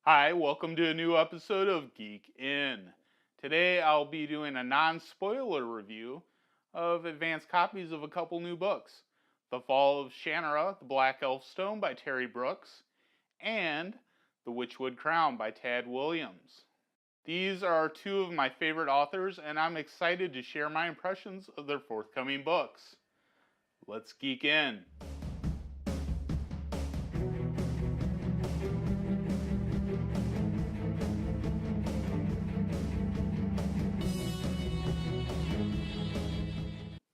Hi, welcome to a new episode of Geek In. Today I'll be doing a non spoiler review of advanced copies of a couple new books: The Fall of Shannara, The Black Elf Stone by Terry Brooks, and The Witchwood Crown by Tad Williams. These are two of my favorite authors, and I'm excited to share my impressions of their forthcoming books. Let's geek in.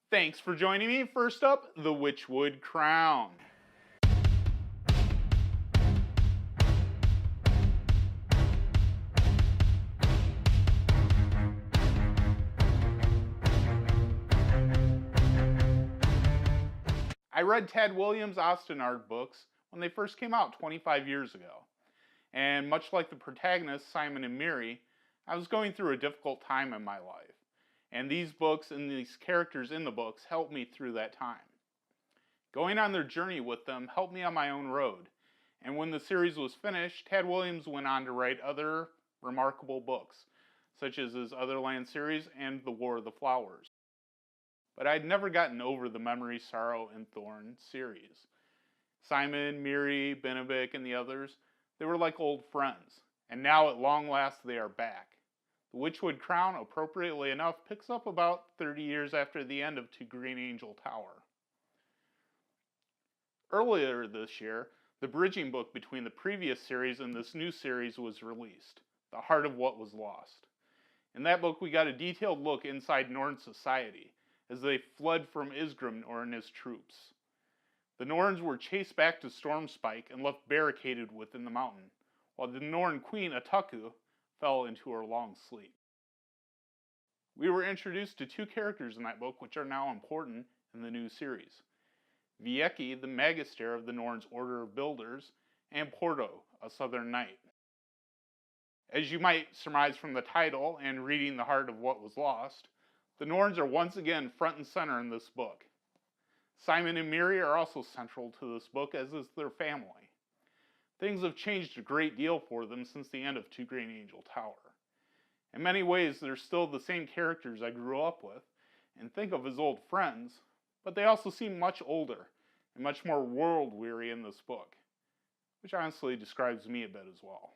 Thanks for joining me. First up, The Witchwood Crown. I read Tad Williams' Ostenard books when they first came out 25 years ago, and much like the protagonists, Simon and Miri, I was going through a difficult time in my life, and these books and these characters in the books helped me through that time. Going on their journey with them helped me on my own road, and when the series was finished, Tad Williams went on to write other remarkable books, such as his Otherland series and The War of the Flowers. But I'd never gotten over the Memory, Sorrow, and Thorn series. Simon, Miri, Benebik, and the others, they were like old friends, and now at long last they are back. The Witchwood Crown, appropriately enough, picks up about 30 years after the end of To Green Angel Tower. Earlier this year, the bridging book between the previous series and this new series was released, The Heart of What Was Lost. In that book, we got a detailed look inside Norn society, as they fled from Isgrimnor and his troops. The Norns were chased back to Stormspike and left barricaded within the mountain, while the Norn queen Ataku fell into her long sleep. We were introduced to two characters in that book which are now important in the new series: Vieki, the Magister of the Norns' Order of Builders, and Porto, a Southern Knight. As you might surmise from the title and reading The Heart of What Was Lost, the Norns are once again front and center in this book. Simon and Miri are also central to this book, as is their family. Things have changed a great deal for them since the end of To Green Angel Tower. In many ways, they're still the same characters I grew up with and think of as old friends, but they also seem much older and much more world-weary in this book, which honestly describes me a bit as well.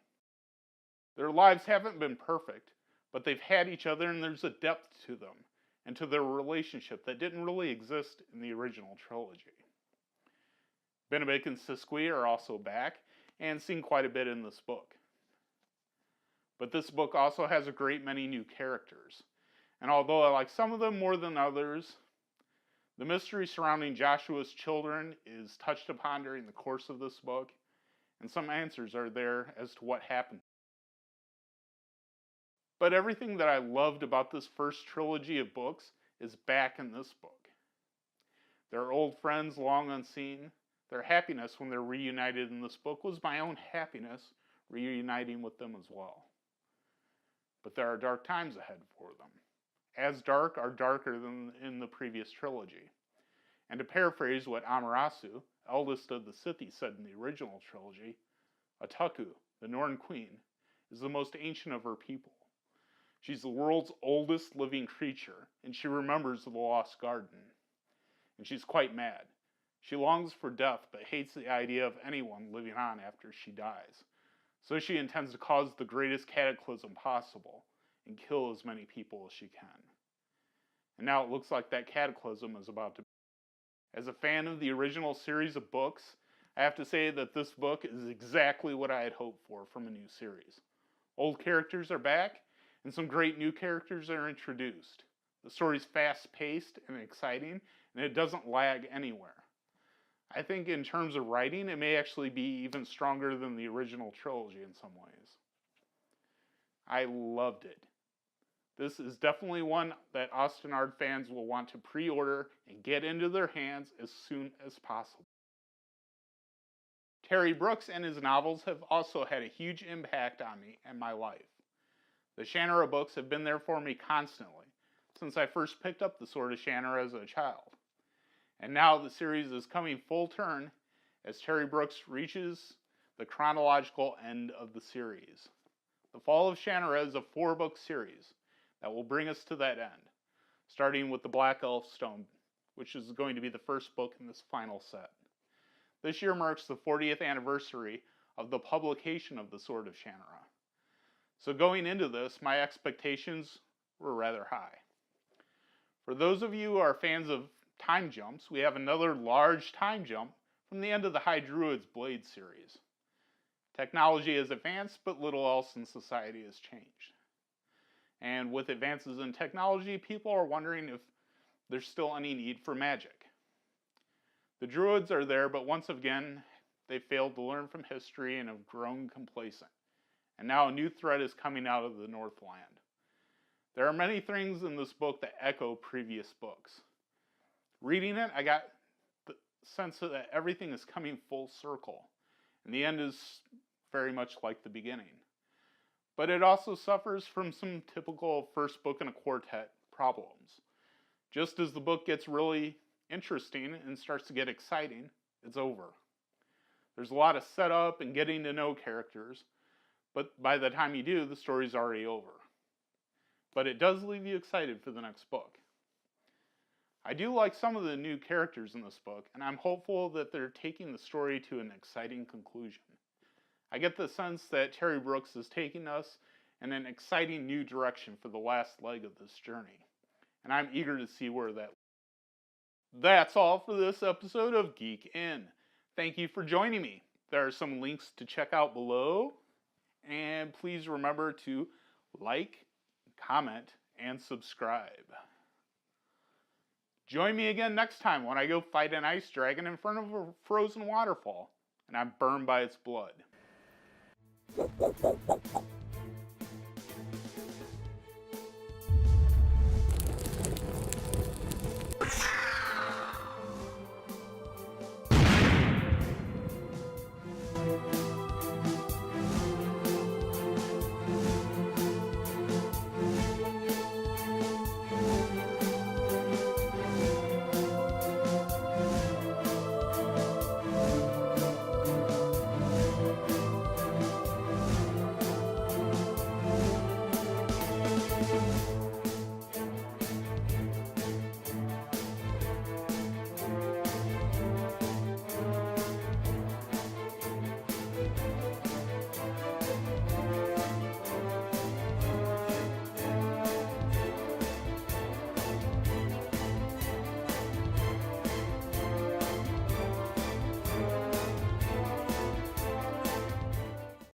Their lives haven't been perfect, but they've had each other and there's a depth to them and to their relationship that didn't really exist in the original trilogy. Benebik and Siskwy are also back and seen quite a bit in this book. But this book also has a great many new characters, and although I like some of them more than others, the mystery surrounding Joshua's children is touched upon during the course of this book, and some answers are there as to what happened. But everything that I loved about this first trilogy of books is back in this book. Their old friends long unseen, their happiness when they're reunited in this book was my own happiness reuniting with them as well. But there are dark times ahead for them. As dark or darker than in the previous trilogy. And to paraphrase what Amaterasu, eldest of the Scythi, said in the original trilogy, Ataku, the Norn queen, is the most ancient of her people. She's the world's oldest living creature, and she remembers the lost garden. And she's quite mad. She longs for death, but hates the idea of anyone living on after she dies. So she intends to cause the greatest cataclysm possible, and kill as many people as she can. And now it looks like that cataclysm is about to be. As a fan of the original series of books, I have to say that this book is exactly what I had hoped for from a new series. Old characters are back, and some great new characters are introduced. The story's fast-paced and exciting, and it doesn't lag anywhere. I think in terms of writing, it may actually be even stronger than the original trilogy in some ways. I loved it. This is definitely one that Ostenard fans will want to pre-order and get into their hands as soon as possible. Terry Brooks and his novels have also had a huge impact on me and my life. The Shannara books have been there for me constantly, since I first picked up the Sword of Shannara as a child. And now the series is coming full turn as Terry Brooks reaches the chronological end of the series. The Fall of Shannara is a 4-book series that will bring us to that end, starting with the Black Elf Stone, which is going to be the first book in this final set. This year marks the 40th anniversary of the publication of the Sword of Shannara. So going into this, my expectations were rather high. For those of you who are fans of time jumps, we have another large time jump from the end of the High Druid's Blade series. Technology has advanced, but little else in society has changed. And with advances in technology, people are wondering if there's still any need for magic. The Druids are there, but once again, they failed to learn from history and have grown complacent. And now a new threat is coming out of the Northland. There are many things in this book that echo previous books. Reading it, I got the sense that everything is coming full circle, and the end is very much like the beginning. But it also suffers from some typical first book in a quartet problems. Just as the book gets really interesting and starts to get exciting, it's over. There's a lot of setup and getting to know characters, but by the time you do, the story's already over. But it does leave you excited for the next book. I do like some of the new characters in this book, and I'm hopeful that they're taking the story to an exciting conclusion. I get the sense that Terry Brooks is taking us in an exciting new direction for the last leg of this journey, and I'm eager to see where that leads. That's all for this episode of Geek In. Thank you for joining me. There are some links to check out below, and please remember to like, comment, and subscribe. Join me again next time when I go fight an ice dragon in front of a frozen waterfall, and I'm burned by its blood.